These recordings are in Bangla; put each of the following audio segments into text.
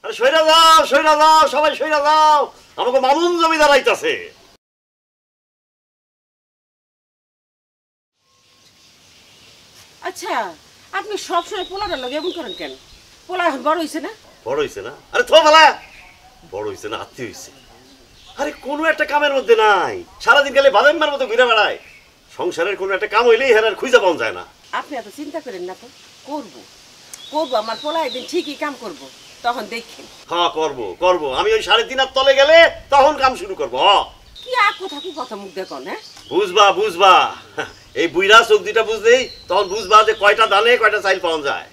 আরে সইরা যাও সবাই সইরা যাও, আমাকে মামুন জমিদার আইতাছে। আচ্ছা, আপনি সবসময় পোলাটার লগে এমন করেন কেন? পোলা এখন বড় হইছে না? বড় হইছে না? আরে থো বালা, বড় হইছে না, আত্মীয় হইছে। আরে কোনো একটা কামের মধ্যে নাই, সারাদিন গেলে বাদামের মতো ঘুরে বেড়ায়। সংসারের কোনো একটা কাম হইলেই হেরার খুঁজে পাওয়া যায় না। আপনি এত চিন্তা করেন না তো, করবো আমার পোলা একদিন ঠিকই কাম করব, তখন দেখেন। হ্যাঁ করবো, আমি ওই 3.5 তলে গেলে তখন কাম শুরু করবো। কি আর কথা মুখ দেখো না? বুঝবা এই বুইরা চোখ দুইটা বুঝলেই তখন বুঝবা যে কয়টা দানে কয়টা চাইল পাওয়া যায়।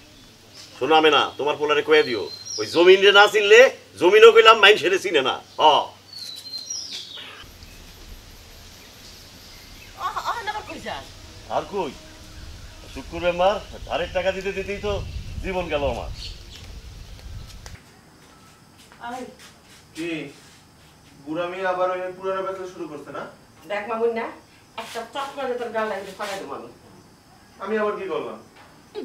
শোনো আমি না, তোমার পোলারে কয়ে দিও, ওই জমিন রে না চিনলে জমিনও কইলাম মাইন সেরে চিনে না। আর কই শুক্র বেমার ধারের টাকা দিতেই তো জীবন গেল আমার। কি বুড়া মেয়ে আবার ওই পুরানো ব্যবসা শুরু করছে না? দেখ মামুন না, একটা চটকারে তোর গাল লাগিয়ে ফাড়াই দেবো আমি আবার কি করলাম?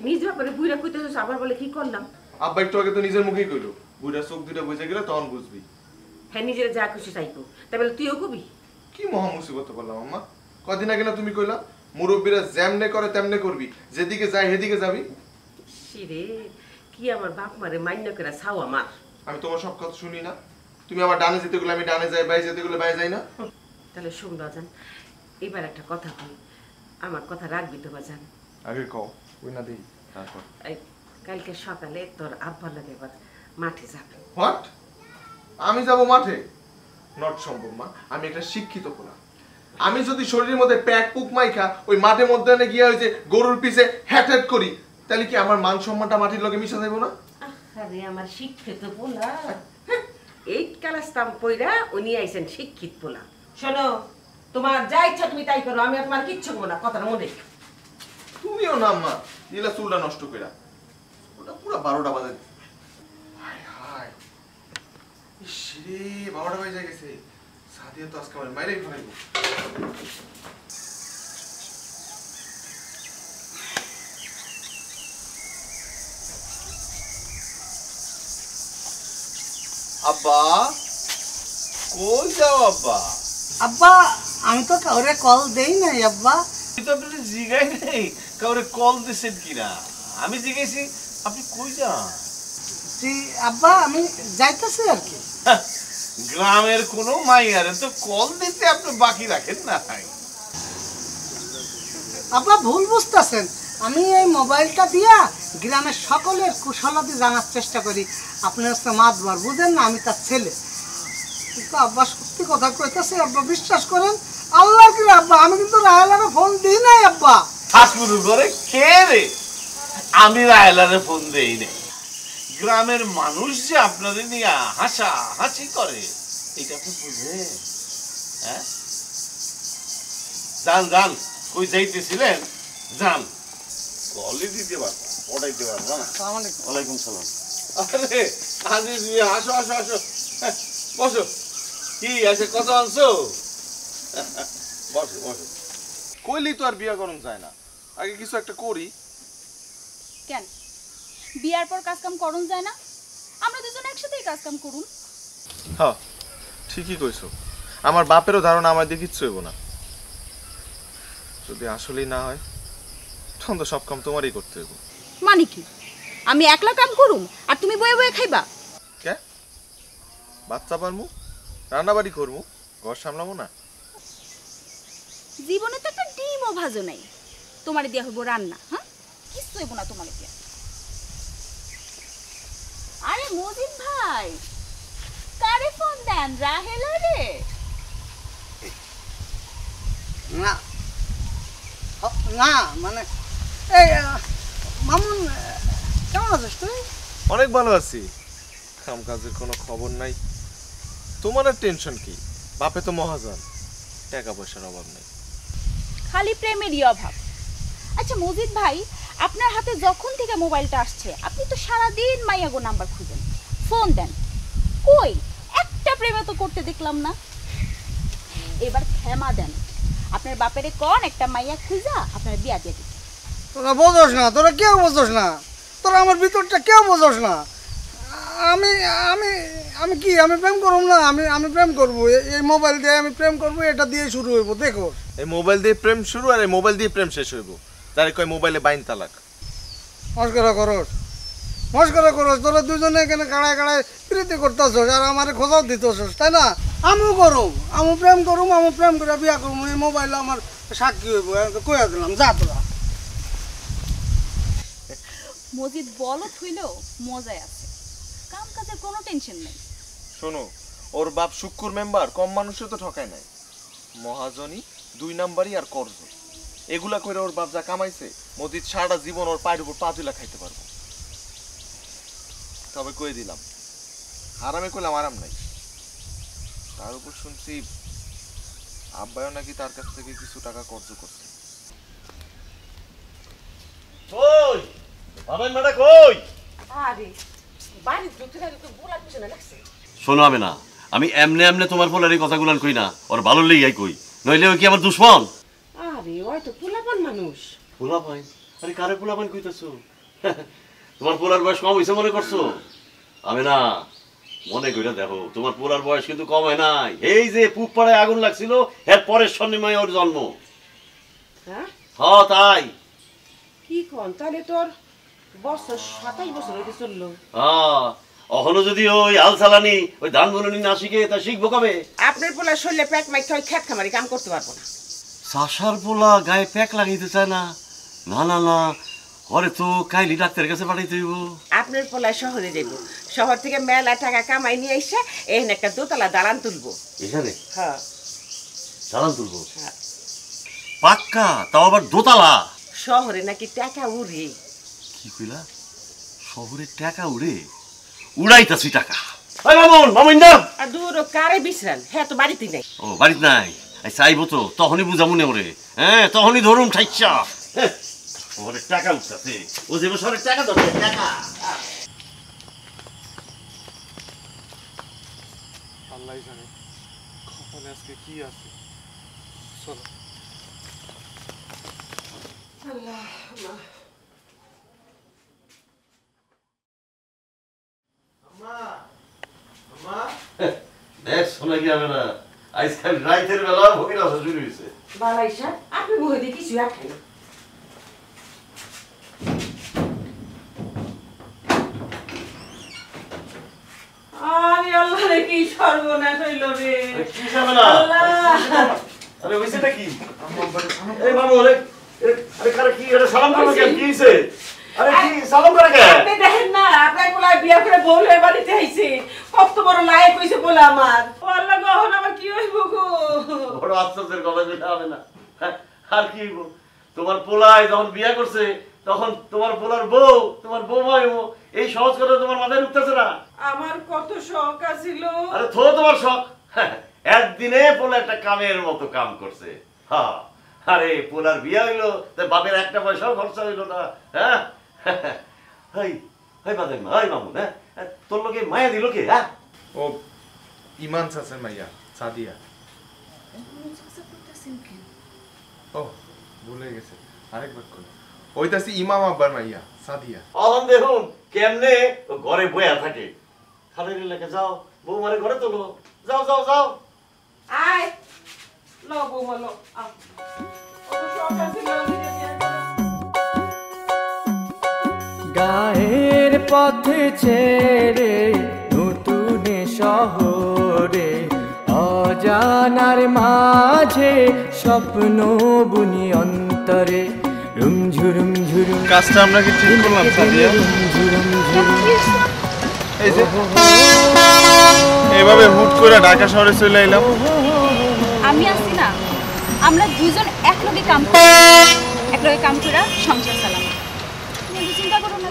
নিজ ব্যাপারে বুইরা কইতেছিস, আবার বলে কি করলাম? আব্বা একটু আগে তো নিজের মুখেই কইলো, বুড়া চোখ দুইটা বুঝে গেলে তখন বুঝবি। হ্যাঁ, নিজের যা খুশি চাইবো, তাই বলে তুইও কবি? কি মহা মুসিবত করলাম আম্মা। কদিন আগে না তুমি কইলা মুরব্বীরা যেমনে করে তেমনে করবি, যেদিকে যায় সেদিকে যাবি। রে কি আমার বাপ মারে মান্য করে ছাও আমার। আমি তোমার সব কথা শুনি না? তুমি আমার ডানে যেতে গেলে আমি ডানে যাই, বাই যেতে গেলে বাই যাই না? তাহলে শুন বাজান, এবার একটা কথা কই, আমার কথা রাখবি তো বাজান? আগে কও, কই না দেই তারপর। এই কালকে সকালে তোর আব্বার লাগে এবার মাঠে যাবে। হোয়াট? আমি যাব মাঠে? নট সম্ভব মা, আমি একটা শিক্ষিত পোলা। আমি যদি শরীরের মধ্যে প্যাক পুক মাইখা ওই মাঠের মধ্যে গিয়ে ওই যে গরুর পিছে হ্যাট হ্যাট করি, তাহলে কি আমার মান সম্মানটা মাটির লগে মিশে যাইব না? আরে আমার শিক্ষিত পোলা, 8 ক্লাস তাম পইরা উনি আইছেন শিক্ষিত পোলা। শোনো, তোমার যা ইচ্ছা তুমি তাই করো, আমি আর তোমার কিচ্ছু বলবো না, কথাটা মনে রেখো। তুমিও না মা, দিলা চুলটা নষ্ট কইরা, ওটা পুরো 12টা বাজে। হায় হায়, ইস রে 12টা বাজে গেছে। সাদিয়া তো আজকে আমার মাইরেই ফেলাইবো। আব্বা কই যাও আব্বা? আব্বা আমি তো কাউরে কল দেই নাই আব্বা। তুই তো আপনি জিগাই নেই কাউরে কল দিছেন কিনা? আমি জিগাইছি আপনি কই যান? জি আব্বা আমি যাইতেছি আর কি। গ্রামের কোনো মাইয়ারে তো কল দিতে আপনি বাকি রাখেন না। আব্বা ভুল বুঝতেছেন, আমি এই মোবাইলটা দিয়া গ্রামের সকলের কুশলাদি জানার চেষ্টা করি। আপনি হচ্ছে মাতবার, বুঝেন না আমি তার ছেলে। কিন্তু আব্বা সত্যি কথা কইতেছি আব্বা, বিশ্বাস করেন আল্লাহ কি আব্বা, আমি কিন্তু রায়লারে ফোন দিই নাই আব্বা। ঠাকুর ঘরে কে রে? আমি রায়লারে ফোন দেই নাই। গ্রামের মানুষ যে আপনাদের নিয়ে হাসা হাসি করে এটা আপনি বুঝেন? হ্যাঁ, যান কই যাইতেছিলেন যান। কলই দিতে পারবো, পড়াইতে পারবো না। ওয়ালাইকুম সালাম। আরে আজিজ মিয়া, আসো বসো। কি আছে, কত আনছো? বসো। কইলি তো আর বিয়া করন যায় না, আগে কিছু একটা করি। কেন বিয়ার পর কাজ কাম করুন যায় না? আমরা দুজন একসাথেই কাজ কাম করুন। হ্যাঁ ঠিকই কইছো, আমার বাপেরও ধারণা আমার দিয়ে কিচ্ছু হইব না। যদি আসলেই না হয় তখন তো সব কাম তোমারই করতে হইব। মানে কি আমি একলা কাম করুম আর তুমি বয়ে বয়ে খাইবা? কে বাচ্চা পারমু, রান্নাবাড়ি করমু, ঘর সামলামু না? জীবনে তো একটা ডিমও ভাজো নাই, তোমারে দিয়া হইব রান্না? হ্যাঁ, কিচ্ছু হইব না তোমারে দিয়া। আরে মজিদ ভাই, কারে ফোন দেন? রাহেলা রে? না না মানে এই মামুন কেমন আছিস তুই? অনেক ভালো আছি, কাম কাজের কোনো খবর নাই। তোমার আর টেনশন কি, বাপে তো মহাজন, টাকা পয়সার অভাব নেই, খালি প্রেমেরই অভাব। আচ্ছা মজিদ ভাই, আপনার হাতে যখন থেকে মোবাইলটা আসছে আপনি তো সারাদিন মাইয়াগো নাম্বার খুঁজেন, ফোন দেন, কই একটা প্রেমে তো করতে দেখলাম না। এবার ক্ষমা দেন, আপনার বাপেরে কোন একটা মাইয়া খুঁজা আপনার বিয়া দিয়ে দিতে। তোরা বোঝোস না, তোরা কেউ বোঝোস না, তোরা আমার ভিতরটা কেউ বোঝোস না। আমি আমি আমি কি আমি প্রেম করব না? আমি প্রেম করব, এই মোবাইল দিয়ে আমি প্রেম করব, এটা দিয়ে শুরু হইব। দেখো এই মোবাইল দিয়ে প্রেম শুরু আর এই মোবাইল দিয়ে প্রেম শেষ হইব। তারে কয় মোবাইলে বাইন তালাক। মস্করা করস, তোরা দুজনে এখানে কাড়ায় কাড়ায় প্রীতি করতেছস আর আমারে খোঁজাও দিতেছস, তাই না? আমিও করব, আমি প্রেম করে বিয়া করব, এই মোবাইল আমার সাক্ষী হইব। কইয়া দিলাম, যা তোরা। মজিদ বলত হইলেও মজায় আছে, কাম কাজের কোনো টেনশন নেই। শোনো, ওর বাপ শুক্কুর মেম্বার কম মানুষে তো ঠকায় নাই। মহাজনী, 2 নাম্বারই আর কর্জ, এগুলা কইরা ওর বাপ যা কামাইছে, মজিদ সারা জীবন ওর পায়ের উপর পা তুলা খাইতে পারবো। তবে কই দিলাম, আরামে কইলাম আরাম নাই। তার উপর শুনছি আব্বাও নাকি তার কাছ থেকে কিছু টাকা কর্জ করছে। কই বাবাই মাটা কই? আরে বাড়ি ঢুকতে না তো গোলা পিছনে লাগছে। শোনো আমি না, আমি এমনে তোমার পোলার এই কথাগুলান কই না, ওর ভালো লেগে কই, নইলে ওই কি আমার দুশ্মন? আরে ওই তো পোলাপান মানুষ। পোলাপান? আরে কারে পোলাপান কইতাছো? তোমার পোলার বয়স কম হইছে মনে করছো? আমি না, মনে কইরা দেখো, তোমার পোলার বয়স কিন্তু কম হয় নাই। এই যে পুক পাড়ায় আগুন লাগছিল, এর পরের শনিময় ওর জন্ম। হ্যাঁ তাই। কি কোন? তাহলে তোর বছর 27 বছর হইতে চললো। এখনো যদি ওই আল চালানি ওই ধান বুননি না শিখে, তা শিখবো কবে? আপনার পোলা শরীরে প্যাক মাইক ওই খেত খামারি কাম করতে পারবো না। চাষার পোলা গায়ে প্যাক লাগাইতে চায় না? না না না, ওরে তো কাইলি ডাক্তারের কাছে পাঠাইতে হইব। আপনার পোলা শহরে যাইব, শহর থেকে মেলা টাকা কামাই নিয়ে এসে এখানে একটা দোতলা দালান তুলবো। এখানে হ্যাঁ দালান তুলবো? হ্যাঁ। পাক্কা? তাও আবার দোতলা? শহরে নাকি টাকা উড়ে। কি কইলা? শহরে টাকা উড়ে? উড়াইতাছি টাকা। ওই মামুন, মামুন না। আর দূর কারে বিশ্রান, হ্যাঁ তো বাড়িতে নাই। ও বাড়িতে নাই? চাইবো তো, তখনই বুঝা মনে ওরে। হ্যাঁ, তখনই ধরুন ঠাইছা। শহরে টাকা উঠতেছে, ও যে শহরে টাকা ধরছে, টাকা। আল্লাহ জানে কপালে আজকে কি আছে। চলো। দেখ শোনা কি হবে না, আজকাল রাইতের বেলা ভোগের আসা শুরু হয়েছে। বালাইসা আপনি মুখে দিয়ে কিছু রাখেন। আরে আল্লাহ রে, কি সর্বনাশ হইল রে। কি যাবে না? আরে হইছেটা কি? এই মামু, আরে কারে কি এটা সালাম করো কেন? কি হইছে? আরে কি সালাম করে কেন? আপনি দেখেন না, আপনার পোলা বিয়া করে বউ হয়ে বাড়িতে আইছে, কত বড় লায়ক হইছে বলে আমার। ও আল্লাহ গো, এখন আমার কি হইব গো? বড় আশ্চর্যের কথা যেটা হবে না। আর কি হইব? তোমার পোলায় যখন বিয়া করছে, তখন তোমার পোলার বউ, তোমার বৌমা হইব, এই সহজ কথা তোমার মাথায় ঢুকতেছে না? আমার কত শখ আছিল। আরে থো তোমার শখ, একদিনে পোলা একটা কামের মতো কাম করছে। হ্যাঁ, আরে পোলার বিয়া হইলো, বাপের একটা পয়সাও খরচা হইলো না। হ্যাঁ, বাদেন মামুন, হ্যাঁ তোর লোকে মায়া দিল কে? হ্যাঁ, ও ইমান চাচার মাইয়া সাদিয়া। ও ভুলে গেছে, আরেকবার কই। ওইতাছি ইমাম আব্বার মাইয়া সাদিয়া। অহন দেখুন কেমনে ঘরে বয়া থাকে। খালের এলাকা যাও, বৌমারে ঘরে তোলো, যাও যাও যাও। আয় লো বৌমা লো, আও। কত শখ আছিল নিজে বিয়া করা। গায়ের পথে ছেড়ে নতুন শহরে অজানার মাঝে স্বপ্ন বুনি অন্তরে রুমঝুরুম ঝুরুম। কাজটা আমরা কি ঠিক করলাম সাদিয়া? এই যে এইভাবে হুট করে ঢাকা শহরে চলে এলাম। আমি আছি না, আমরা দুজন একলগে কাম করে সংসার চালাম। তুমি চিন্তা করো না।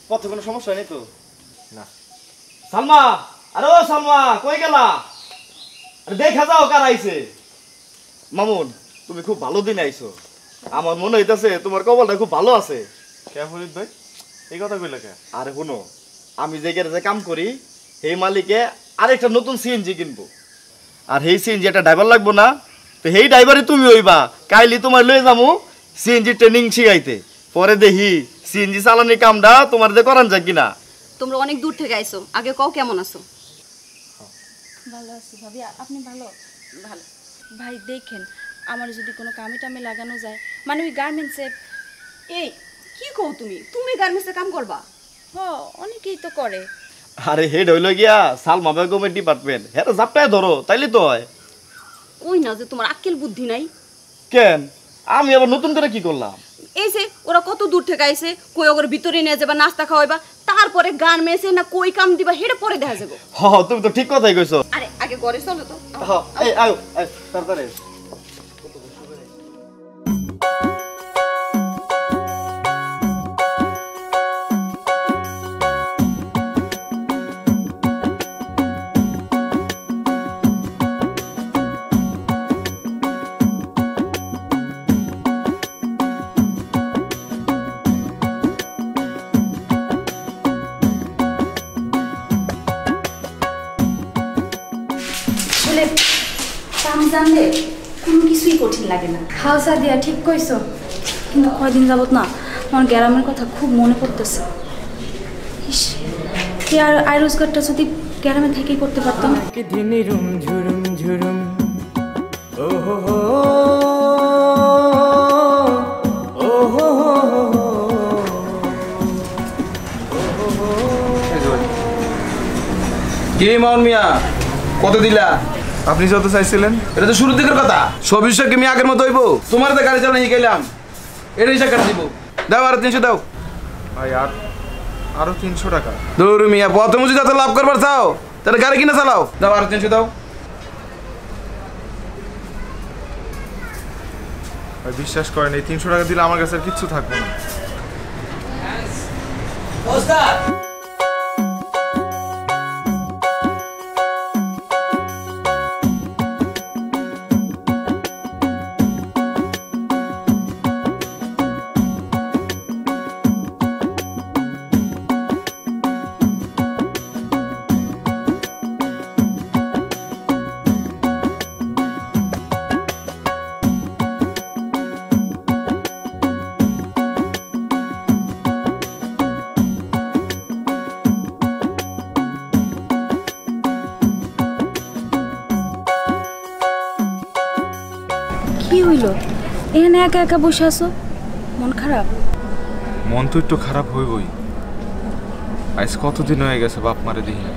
পথে কোনো সমস্যা নেই তো? না। সালমা, আরে ও সালমা, কই গেলা? আরে দেখা যাও কার আইছে। মামুন, তুমি খুব ভালো দিন আইছো। আমার মনে হইতাছে তোমার কপালটা খুব ভালো আছে। কে ফরিদ ভাই এই কথা কইলা কে? আরে শুনো, আমি যে গ্যারেজে কাম করি সেই মালিকে আর একটা নতুন সিএনজি কিনবো। আর সেই সিএনজি একটা ড্রাইভার লাগবো না, তো সেই ড্রাইভারে তুমি হইবা। কাইলি তোমার লয়ে যাবো সিএনজি ট্রেনিং শিখাইতে, পরে দেখি সিএনজি চালানি কামটা তোমার দিয়ে করান যায় কিনা। তোমরা অনেক দূর থেকে আইছো, আগে কও কেমন আছো? ভালো আছি ভাবি, আপনি ভালো? ভালো। ভাই দেখেন, আমার যদি কোনো কামে টামে লাগানো যায়, মানে ওই গার্মেন্টসে। এই কি কও তুমি? তুমি গার্মেন্টসে কাম করবা? অনেকেই তো করে। আরে হেড হইল গিয়া সালমা বেগমের ডিপার্টমেন্ট, হ্যাঁ জাপটায় ধরো তাইলে তো হয়। ওই না যে তোমার আক্কেল বুদ্ধি নাই। কেন আমি আবার নতুন করে কি করলাম? এই যে ওরা কত দূর থেকে আইছে, কই ওর ভিতরে নিয়ে যাবা, নাস্তা খাওয়াইবা, তারপরে গার্মেন্টসে না কই কাম দিবা, হেডে পরে দেখা যাবে। তুমি তো ঠিক কথাই কইছো। আরে আগে ঘরে চলো তো। এই আয় তাড়াতাড়ি। কাম জানলে কোনো কিছুই কঠিন লাগে না। হাও সাদিয়া ঠিক কইছো, কিন্তু কয়দিন যাবত না আমার গ্রামের কথা খুব মনে পড়তেছে। ইস, কি আর আয় রোজগারটা যদি গ্রামে থেকেই করতে পারতাম। ঝুরুম ঝুরুম ঝুরুম ও হো হো ও হো কি মাউন মিয়া, কত দিলা? আপনি যত চাইছিলেন। এটা তো শুরুর দিকের কথা, সব বিষয় কি আমি আগের মতো হইব? তোমার তো গাড়ি চালানো শিখাইলাম, এটা হিসাব কাটা দিব। দাও আরো 300 দাও। ভাই আরো 300 টাকা? দৌড় মিয়া, প্রথম যদি যত লাভ করবার চাও তাহলে গাড়ি কিনে চালাও। দাও আরো 300 দাও। ভাই বিশ্বাস করেন, এই 300 টাকা দিলে আমার কাছে আর কিচ্ছু থাকবে না। কি হইল এখানে একা একা বসে আছো? মন খারাপ? মন তো একটু খারাপ হইবই। আজ কতদিন হয়ে গেছে বাপ মারে দেখি না।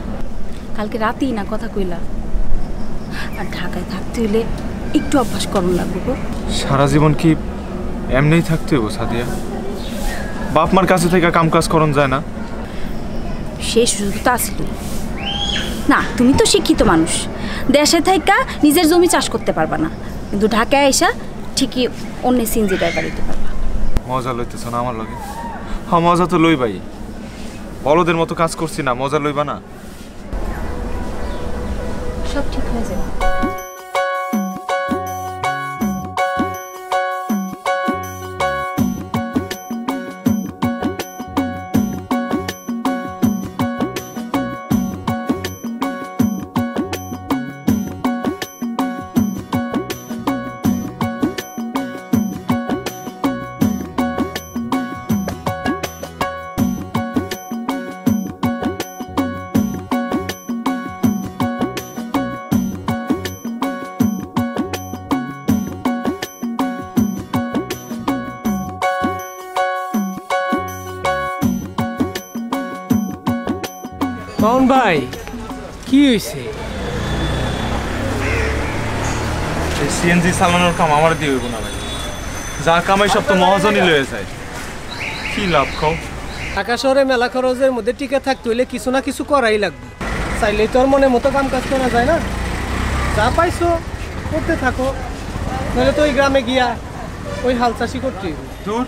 কালকে রাতেই না কথা কইলা। আর ঢাকায় থাকতে হইলে একটু অভ্যাস করুন লাগবে গো। সারা জীবন কি এমনিই থাকতে হইব সাদিয়া? বাপ মার কাছে থেকে কাম কাজ করন যায় না? সেই সুযোগ তো আসল না। তুমি তো শিক্ষিত মানুষ, দেশে থাইকা নিজের জমি চাষ করতে পারবা না, কিন্তু ঢাকায় আইসা ঠিকই অন্য সিনজি ড্রাইভার দিতে পারবা। মজা লইতেছ না আমার লগে? হ্যাঁ মজা তো লইবাই, বলদের মতো কাজ করছি না, মজা লইবা না? সব ঠিক হয়ে যাবে। মাউন ভাই কি হয়েছে? এই সিএনজি চালানোর কাম আমার দিয়ে হইব না ভাই। যা কামাই সব তো মহাজনই লয়ে যায়, কি লাভ খাও? ঢাকা শহরে মেলা খরচের মধ্যে টিকে থাকতে হইলে কিছু না কিছু করাই লাগবে। চাইলেই তোর মনে মতো কাম কাজ করা যায় না। যা পাইছো করতে থাকো, নাহলে তো ওই গ্রামে গিয়া ওই হাল চাষি করতে হইব। দূর,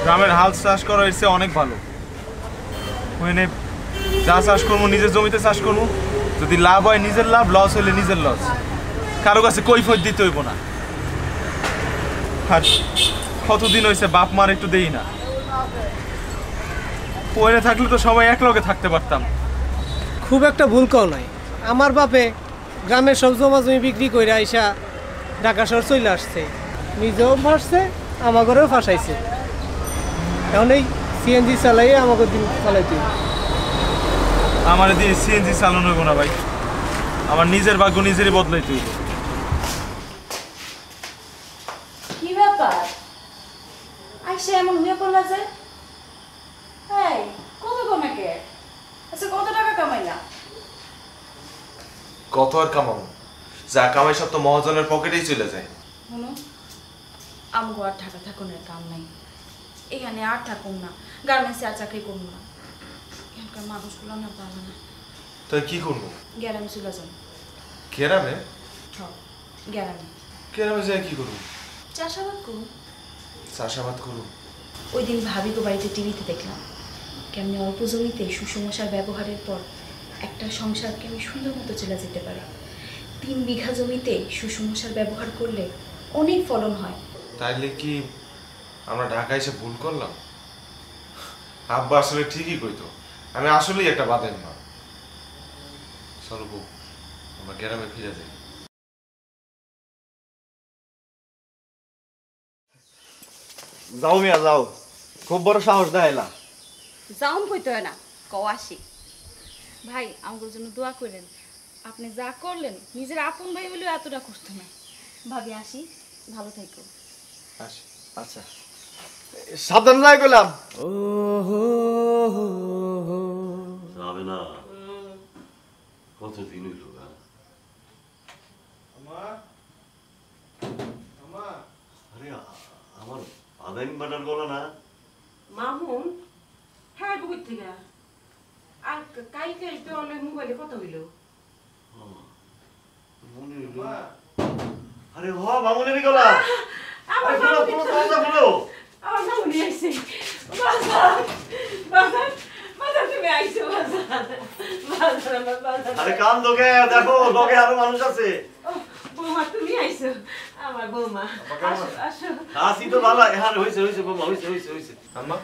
গ্রামের হাল চাষ করা এসে অনেক ভালো। ওখানে যা চাষ করবো নিজের জমিতে চাষ করবো, যদি লাভ হয় নিজের লাভ, লস হইলে নিজের লস, কারো কাছে কৈফিয়ত দিতে হইব না। আর কতদিন হয়েছে বাপ মার একটু দেই না। ওখানে থাকলে তো সবাই একলগে থাকতে পারতাম, খুব একটা ভুল কও নাই। আমার বাপে গ্রামের সব জমা জমি বিক্রি করে আইসা ঢাকা শহর চলে আসছে, নিজেও ফাঁসছে আমাগরেও ফাঁসাইছে। এখন এই সিএনজি চালাই আমাকে দিন চালাইতে। আমার দিয়ে সিএনজি চালানো হইব না ভাই, আমার নিজের ভাগ্য নিজেরই বদলাইতে হইব। কি ব্যাপার আইসা এমন হয়ে পড়লা যে? এই কত কমাকে? আচ্ছা কত টাকা কামাইলা? কত আর কামাবো, যা কামাই সব তো মহাজনের পকেটেই চলে যায়। শুনো, আমগো আর ঢাকা থাকুনের কাম নাই, এখানে আর থাকুন না, গার্মেন্টসে আর চাকরি করবো না। এখানকার মানুষগুলো না ভালো না। তাই কি করবো? গ্যারামে চলে যান। গ্রামে? গ্যারামে। গ্রামে যাই কি করবো? চাষাবাদ করুন। চাষাবাদ করবো? ওই দিন ভাবিকে বাড়িতে টিভিতে দেখলাম কেমনি অল্প জমিতে সুসমস্যার ব্যবহারের পর একটা সংসার কেমনি সুন্দর মতো চলে যেতে পারে। 3 বিঘা জমিতে সুসমস্যার ব্যবহার করলে অনেক ফলন হয়। তাইলে কি আমরা ঢাকায় এসে ভুল করলাম? আব্বা আসলে ঠিকই কইতো, আমি আসলেই একটা বাদের মা। চলো বউ, আমরা গ্রামে ফিরে যাই। যাও মিয়া যাও, খুব বড় সাহস দেখাইলা। যাওন কইতে হয় না, কও আসি। ভাই আমার জন্য দোয়া করেন, আপনি যা করলেন নিজের আপন ভাই বলেও এতটা করতো না। ভাবি আসি, ভালো থেকো। আচ্ছা সাবধান যাই কইলাম। যাবে না, কতদিন হইল গা। আরে আমার আদাইন বাটার গলা না মামুন? হ্যাঁ বুঝ থেকে আর কালকে তো অনেক মোবাইলে কথা হইল। মনে হইল। আরে হ মামুনেরই গলা। আমার আরে বলো বলো দরজা বলো। আমার মামুনি আইছে। বাজার বাজার বাজার তুমি আইছো বাজার বাজার আমার বাজার। আরে কান দোকে দেখো, লগে আরো মানুষ আছে। বৌমা তুমি আইছো, আমার বৌমা। আসো আসো। আসি তো ভালো। হ্যাঁ হইছে হইছে বৌমা, হইছে হইছে হইছে। আম্মা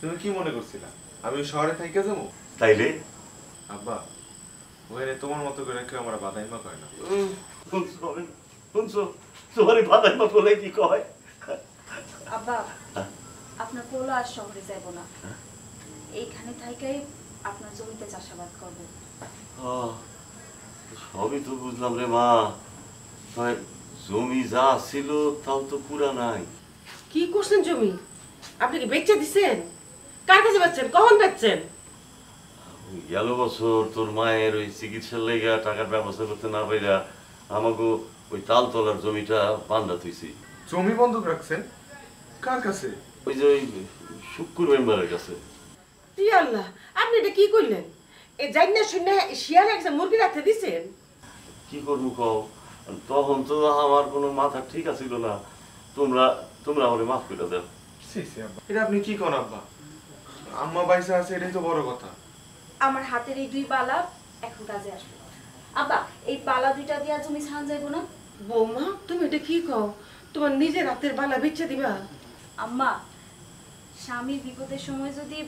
তুমি কি মনে করছিলা আমি শহরে থাইকা যাবো? তাইলে আব্বা ওখানে তোমার মতো করে কেউ আমার বাদাইমা করে না। শুনছো তোমার বাদাইমা বলে কি কয়? আব্বা আপনার পোলা আর শহরে যাব না, এইখানে থাইকাই আপনার জমিতে চাষাবাদ করব। সবই তো বুঝলাম রে মা, জমি যা ছিল তাও তো পুরা নাই। কি করছেন জমি? আপনি কি বেচে দিছেন? কার কাছে বেচছেন? কখন বেচছেন? গেল বছর তোর মায়ের ওই চিকিৎসার লেগা টাকার ব্যবস্থা করতে না পাইরা আমাকে ওই তালতলার জমিটা বান্ধা থইছি। জমি বন্ধক রাখছেন? কার কাছে? ওই যে ওই শুক্কুর মেম্বারের কাছে। ই আল্লাহ, আপনি এটা কি করলেন? এই জাইনা শুনে শিয়াল একজন মুরগি রাখতে দিছেন? কি করবো কও, তখন তো আমার কোনো মাথা ঠিক আছিল না। তোমরা তোমরা আমাকে মাফ করে দাও। এটা আপনি কি কোন আব্বা? আম্মা বাইসা আছে, এটাই তো বড় কথা। আমার হাতের এই 2 বালা এখন কাজে আসবে। আব্বা এই বালা 2টা দিয়া জমি ছান যাইবো না? বৌমা তুমি এটা কি কও? তোমার নিজের হাতের বালা বেচে দিবা? আম্মা স্বামীর বিপদের সময় যদি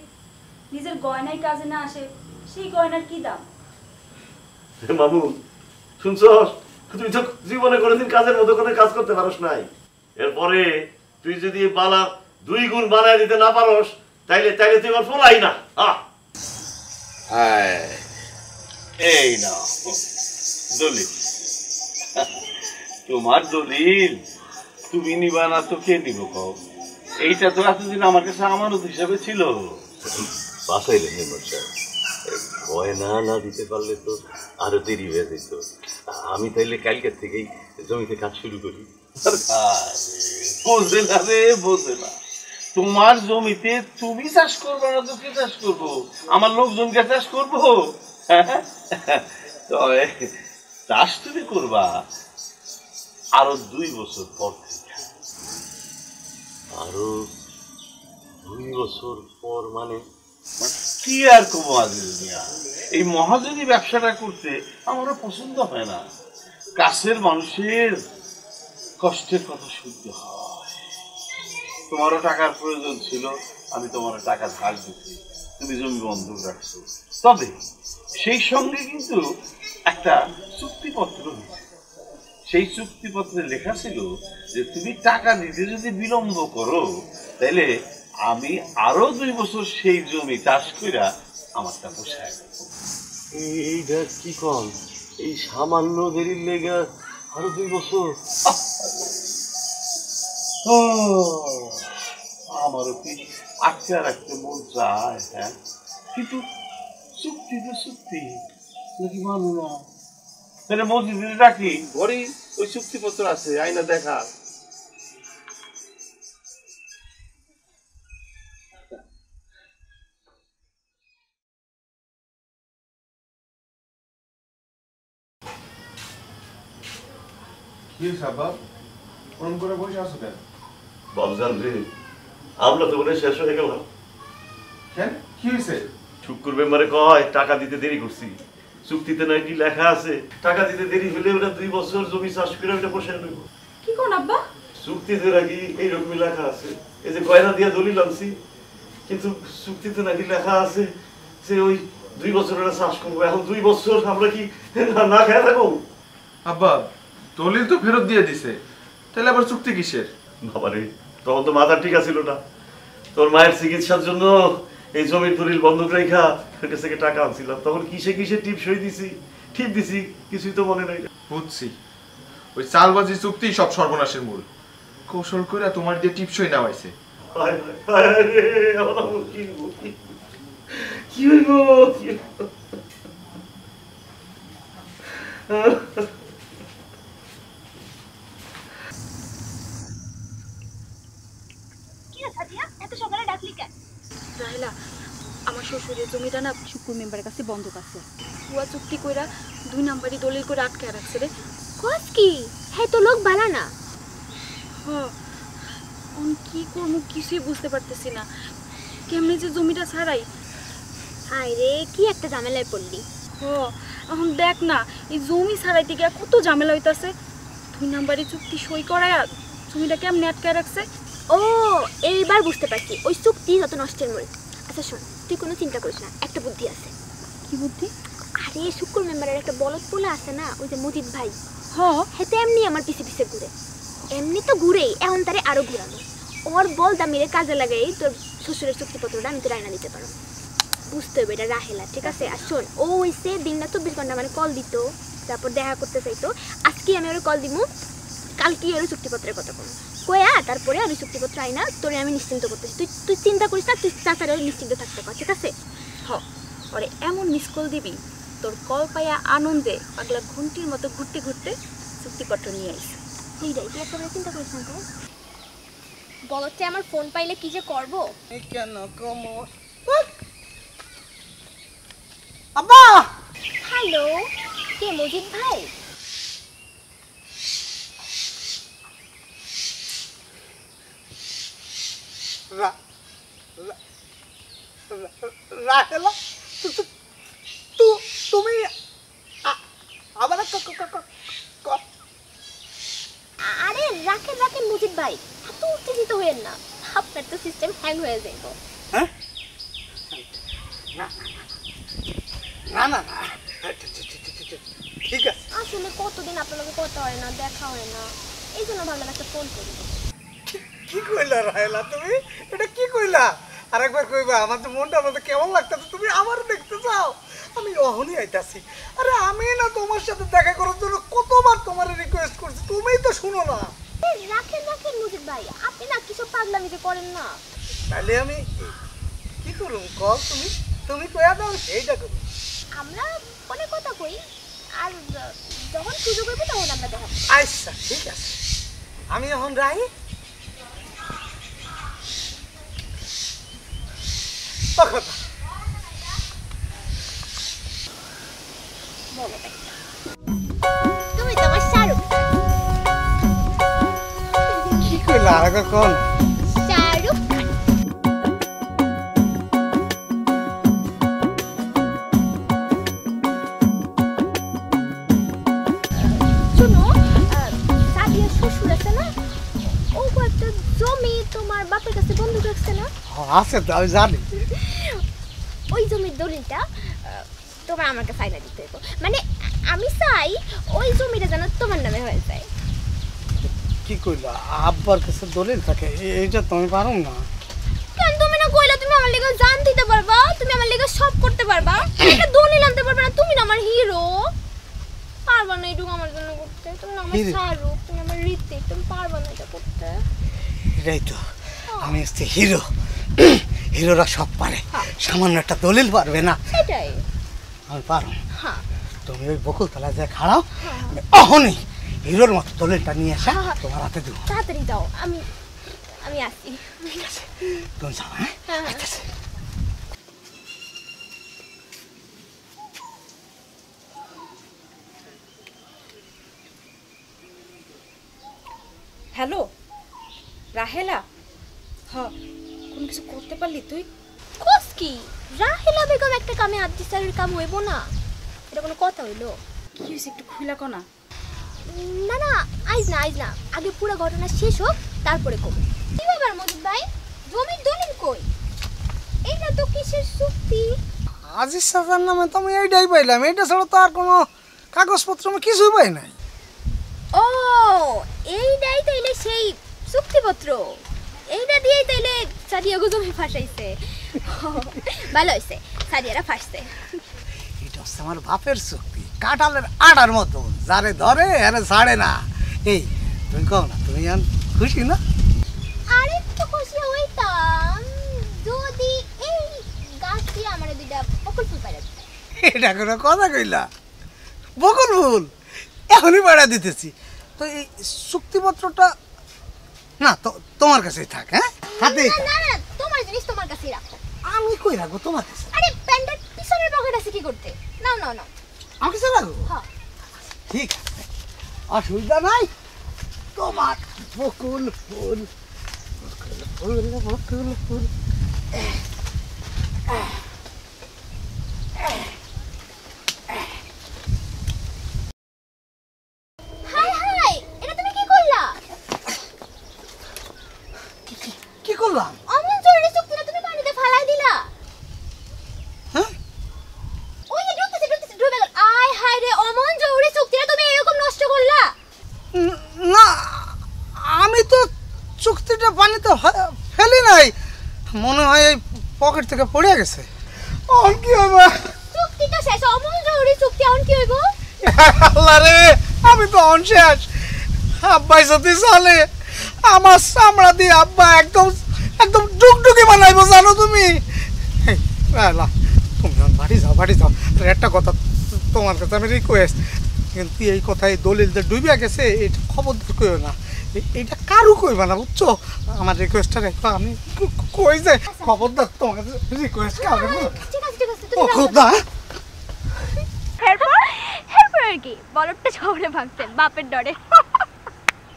নিজের গয়নাই কাজে না আসে, সেই গয়নার কি দাম? মামু শুনছস, তুই তো জীবনে কোনোদিন কাজের মতো কোনো কাজ করতে পারস নাই। এরপরে তুই যদি বালা 2 গুণ বানায় দিতে না পারস, তাইলে তাইলে তুই আমার ফলাই না। হ্যাঁ এই না দলিল, তোমার দলিল তুমি নিবা না তো কে নিব কও? এইটা তো এতদিন আমার কাছে আমানত হিসাবে ছিল। বাসাইলে মেম্বার সাহেব, গয়না না দিতে পারলে তো আরো দেরি হয়ে যেত। আমি তাইলে কালকের থেকেই জমিতে কাজ শুরু করি। বোঝে না রে, বোঝে না। তোমার জমিতে তুমি চাষ করবো না তো কে চাষ করবো? আমার লোকজনকে চাষ করবো? চাষ তুমি করবা আরো 2 বছর পর থেকে। আরো 2 বছর পর মানে কি আর করবো আজিজ মিয়া, এই মহাজনী ব্যবসাটা করতে আমারও পছন্দ হয় না। কাছের মানুষের কষ্টের কথা শুনতে হয়। তোমারও টাকার প্রয়োজন ছিল, আমি তোমার টাকা ধার দিচ্ছি, তুমি জমি বন্ধক রাখছো, তবে সেই সঙ্গে কিন্তু একটা চুক্তিপত্র হয়েছে। সেই চুক্তিপত্রে লেখা ছিল যে তুমি টাকা দিতে যদি বিলম্ব করো তাহলে আমি আরো 2 বছর সেই জমি চাষ কইরা আমারটা বসায় দেবো। এইটা কি কল? এই সামান্য দেরির লেগে আরো 2 বছর? আমারও কি আটকে রাখতে মন চায়, হ্যাঁ, কিন্তু চুক্তি তো চুক্তি, নাকি মানু না? তাহলে মসজিদে ডাকি, ঘরেই ওই চুক্তিপত্র আছে, আইনা দেখা। কি সাবাব ফোন করে বসে আছো কেন? বাবজান রে, আমরা তো মনে শেষ হয়ে গেলাম। কেন, কি হয়েছে? শুক্র মেম্বারে কয় টাকা দিতে দেরি করছি, চুক্তিতে নাকি লেখা আছে টাকা দিতে দেরি হলে ওটা 2 বছর জমি চাষ করে ওটা বসায় নেব। কি কোন আব্বা? চুক্তিতে নাকি এইরকমই লেখা আছে। এই যে গয়না দিয়ে দলিল আনছি, কিন্তু চুক্তিতে নাকি লেখা আছে যে ওই 2 বছর ওটা চাষ করবো। এখন 2 বছর আমরা কি না খেয়ে থাকবো? আব্বা দলিল তো ফেরত দিয়ে দিছে, তাহলে আবার চুক্তি কিসের? বাবারে, তখন তো মাথা ঠিক আছিল না। তোর মায়ের চিকিৎসার জন্য এই জমির দলিল বন্ধক রেখা ওর কাছ থেকে টাকা আনছিলাম। তখন কিসে কিসে টিপ সই দিছি, ঠিক দিছি, কিছুই তো মনে নাই। বুঝছি, ওই চালবাজি চুক্তি সব সর্বনাশের মূল। কৌশল করে তোমার দিয়ে টিপসই নেওয়া হয়েছে। কি হইব? রাহেলা, আমার শ্বশুরের জমিটা না শুকুর মেম্বারের কাছে বন্ধক আছে। পুয়া চুক্তি কইরা 2 নাম্বারই দলিল করে আটকে রাখছে রে। কস কি? হ্যাঁ তো লোক ভালো না। আমি কি করবো কিছুই বুঝতে পারতেছি না, কেমনে যে জমিটা ছাড়াই। হায় রে, কি একটা ঝামেলায় পড়লি। এখন দেখ না, এই জমি ছাড়াইতে গিয়া কত ঝামেলা হইতাছে। 2 নাম্বারই চুক্তি সই করায়া জমিটা কেমনে আটকে রাখছে। ও এইবার বুঝতে পারছি, ওই চুক্তি যত নষ্টের মূল। আচ্ছা শোন, তুই কোনো চিন্তা করিস না, একটা বুদ্ধি আছে। কি বুদ্ধি? আরে শুকুর মেম্বারের একটা বলদ পোলা আছে না, ওই যে মজিদ ভাই। হ্যাঁ, এমনি আমার পিছে পিছে ঘুরে। এমনি তো ঘুরেই, এখন তারে আরো ঘুরানো। ওর বলদা মেরে কাজে লাগাই তোর শ্বশুরের চুক্তিপত্রটা আমি তোর আয়না দিতে পারো। বুঝতে হবে এটা রাহেলা, ঠিক আছে? আর শোন, ও হইছে দিনটা 24 ঘন্টা মানে কল দিত, তারপর দেখা করতে চাইতো। আজকে আমি ওর কল দিব, কালকে ওর চুক্তিপত্রের কথা বলবো কয়া, তারপরে আমি চুক্তিপত্র আইনা তোরে আমি নিশ্চিন্ত করতেছি। তুই চিন্তা করিস না, তুই চাচারে নিশ্চিন্ত থাকতে পার, ঠিক আছে? ওরে এমন মিস কল দিবি, তোর কল পাইয়া আনন্দে পাগলা ঘন্টির মতো ঘুরতে ঘুরতে চুক্তিপত্র নিয়ে আইস। এইটাই, তুই একেবারে চিন্তা করিস না। বলতে আমার ফোন পাইলে কি যে করবো। কেন কমো আব্বা? হ্যালো, কে মজিদ ভাই? রাহেলা, তুমি আবার আরে রাখেন মজিদ ভাই, এত উত্তেজিত হয়েন না, আপনার তো সিস্টেম হ্যাং হয়ে যাইব। হ্যাঁ, না না না, ঠিক আছে। আসলে কতদিন আপনার লগে কথা হয় না, দেখা হয় না, এই জন্য ভাবলাম একটা ফোন করি। কি কইলা রাহেলা তুমি? এটা কি কইলা? আরেকবার কইবা, আমার তো মনটা আমাদের কেমন লাগতেছে। তুমি আমার দেখতে চাও? আমি অহনই আইতাছি। আরে আমি না তোমার সাথে দেখা করার জন্য কতবার তোমার রিকোয়েস্ট করছি, তুমিই তো শুনো না। রাখেন মজিদ ভাই, আপনি না কিছু পাগলামি যে করেন না। তাহলে আমি কি করুম কল? তুমি কইয়া দাও, সেইটা করুন। আমরা ফোনে কথা কই, আর যখন সুযোগ হবে তখন আমরা দেখা। আচ্ছা ঠিক আছে, আমি এখন রাই। তুমি তো আমার শাহরুখ। কি কইলা আরেকবার কোন? শাহরুখ খান। শুনো, সাদিয়ার শ্বশুর আছে না, ও কয়েকটা জমি তোমার বাপের কাছে বন্ধক রাখছে না? আছে তো, আমি জানি। ওই জমির দলিলটা তোমার আমাকে ফাইনা দিতে হইব মানে আমি চাই ওই জমিটা যেন তোমার নামে হয়ে যায় কি কইলা আব্বার কাছে দলিল থাকে এইটা তুমি পারো না কেন তুমি না কইলা তুমি আমার লাগি জান দিতে পারবা তুমি আমার লাগি সব করতে পারবা একটা দলিল আনতে পারবা না তুমি না আমার হিরো পারবা না এটুকু আমার জন্য করতে তুমি না আমার শাহরুখ তুমি আমার ঋতিক তুমি পারবা না এটা করতে এটাই তো আমি হচ্ছে হিরো হিরোরা সব পারে সামান্য একটা দলিল পারবে না সেটাই আমি পারো হ্যাঁ তুমি ওই বকুলতলা যে খাড়াও অহনি হিরোর মতো দলিলটা নিয়ে আসা তোমার হাতে দেবো তাড়াতাড়ি দাও আমি আসি ঠিক আছে তুমি যাও হ্যাঁ আচ্ছা হ্যালো রাহেলা হ্যাঁ কোন কিছু করতে পারলি তুই কোস কি রাহেলা বেগম একটা কামে হাত দিছে আর কাম হইব না এটা কোনো কথা হইলো কি হয়েছে একটু খুইলা কোনা না না আইজ না আগে পুরো ঘটনা শেষ হোক তারপরে কব কি ব্যাপার মজিদ ভাই জমির দলিল কই এইটা তো কিসের চুক্তি আজিজ সাজার নামে তো আমি এইটাই পাইলাম এইটা ছাড়া তো আর কোনো কাগজপত্র আমি কিছুই পাই নাই ও এইটাই তাইলে সেই চুক্তিপত্র এইটা দিয়েই তাইলে সাদিয়াগো জমি ফাঁসাইছে ভালো হয়েছে সাদিয়ারা ফাঁসছে এটা হচ্ছে আমার বাপের চুক্তি কাঁঠালের আড়ার মতো যারে ধরে আরে ছাড়ে না এই তুমি কও না তুমি খুশি না আরে তো খুশি হইতাম যদি এই গাছ দিয়ে আমার দুইটা বকুল ফুল পাইরা দিত এটা কোনো কথা কইলা বকুল ফুল এখনই পাড়া দিতেছি তো এই চুক্তিপত্রটা না তো তোমার কাছেই থাক হ্যাঁ হাতে না না তোমার জিনিস তোমার কাছেই রাখো আমি কই রাখবো তোমার কাছে আরে প্যান্টের পিছনের পকেট আছে কি করতে নাও আমার কাছে রাখবো হ্যাঁ ঠিক আছে অসুবিধা নাই তোমার বকুল ফুল বকুল ফুল হাই এটা তুমি কি করলা কি করলাম অমন জরুরি চুক্তিটা তুমি পানিতে ফালাই দিলা হ্যাঁ ওই যে ডুবতেছে ডুবে গেল আয় হায় রে অমন জরুরি চুক্তিটা তুমি এরকম নষ্ট করলা না আমি তো চুক্তিটা পানিতে ফেলি নাই মনে হয় এই পকেট থেকে পড়ে গেছে অন কি হবে চুক্তিটা শেষ অমন জরুরি চুক্তি অন কি হইব আল্লাহ রে আমি তো অন শেষ আব্বাই যদি চলে আমার চামড়া দিয়ে আব্বা একদম একদম ডুকডুকি বানাইবো জানো তুমি তুমি বাড়ি যাও আর একটা কথা তোমার কাছে আমি রিকোয়েস্ট কিন্তু এই কথাই দলিল যে ডুবিয়া গেছে এটা খবরদার কইও না এটা কারু কইবা না বুঝছো আমার রিকোয়েস্টটা রাখো আমি কই যে খবরদার তোমার কাছে রিকোয়েস্ট কারো ঠিক আছে ও খোদা এরপর আর কি বলটটা শহরে ভাগছে বাপের ডরে